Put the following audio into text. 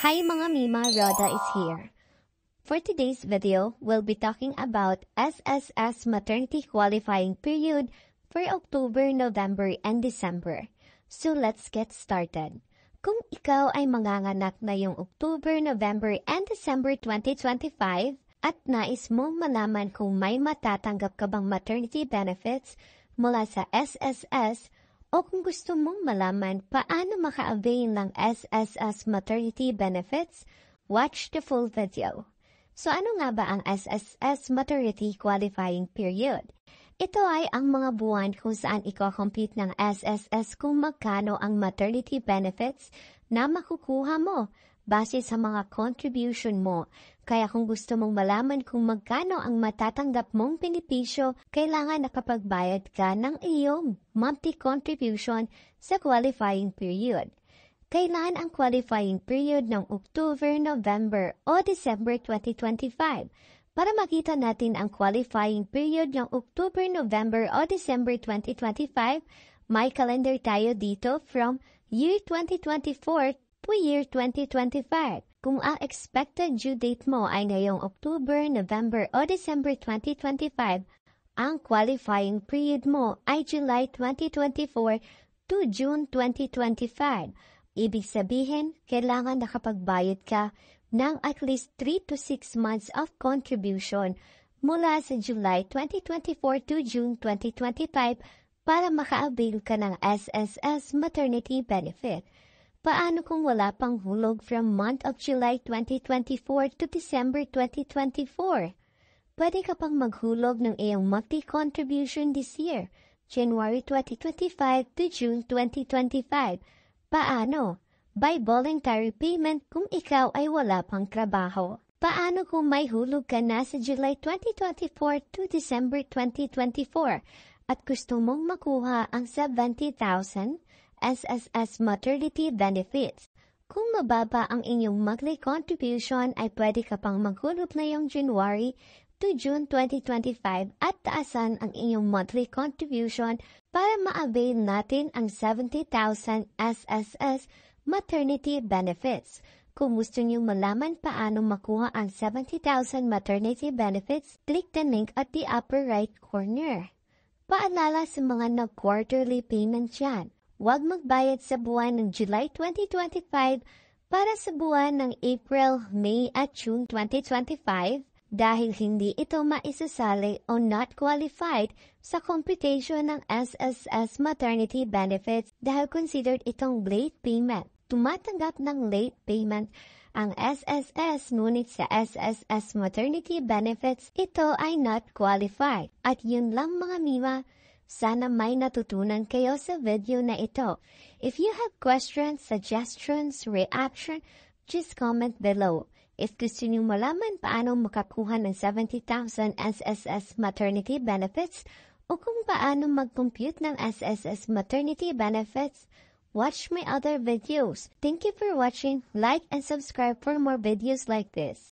Hi mga Mima, Rhoda is here. For today's video, we'll be talking about SSS maternity qualifying period for October, November, and December. So let's get started. Kung ikaw ay manganganak na yung October, November, and December 2025 at nais mong malaman kung may matatanggap ka bang maternity benefits mula sa SSS, o kung gusto mong malaman paano maka-avail ng SSS maternity benefits, watch the full video. So ano nga ba ang SSS maternity qualifying period? Ito ay ang mga buwan kung saan i-compute ng SSS kung magkano ang maternity benefits na makukuha mo base sa mga contribution mo. Kaya kung gusto mong malaman kung magkano ang matatanggap mong benepisyo, kailangan nakapagbayad ka ng iyong monthly contribution sa qualifying period. Kailan ang qualifying period ng October, November o December 2025? Para makita natin ang qualifying period ng October, November o December 2025, may calendar tayo dito from year 2024 to year 2025. Kung ang expected due date mo ay ngayong October, November o December 2025, ang qualifying period mo ay July 2024 to June 2025. Ibig sabihin, kailangan nakapagbayad ka ng at least 3 to 6 months of contribution mula sa July 2024 to June 2025 para maka-avail ka ng SSS maternity benefit. Paano kung wala pang hulog from month of July 2024 to December 2024? Pwede ka pang maghulog ng iyong monthly contribution this year, January 2025 to June 2025. Paano? By voluntary payment kung ikaw ay wala pang trabaho. Paano kung may hulog ka na sa July 2024 to December 2024 at gusto mong makuha ang 70,000 SSS maternity benefits? Kung mababa ang inyong monthly contribution ay pwede ka pang maghulog na yung January to June 2025 at taasan ang inyong monthly contribution para ma-avail natin ang 70,000 SSS maternity benefits. Kung gusto niyo malaman paano makuha ang 70,000 maternity benefits, click the link at the upper right corner. Paalala sa mga nag-quarterly payment dyan. Huwag magbayad sa buwan ng July 2025 para sa buwan ng April, May at June 2025 dahil hindi ito maisasali o not qualified sa computation ng SSS maternity benefits dahil considered itong late payment. Tumatanggap ng late payment ang SSS ngunit sa SSS maternity benefits ito ay not qualified. At yun lang mga Mima. Sana may natutunan kayo sa video na ito. If you have questions, suggestions, reaction, just comment below. If gusto niyo malaman paano makakuha ng 70,000 SSS maternity benefits o kung paano mag-compute ng SSS maternity benefits, watch my other videos. Thank you for watching. Like and subscribe for more videos like this.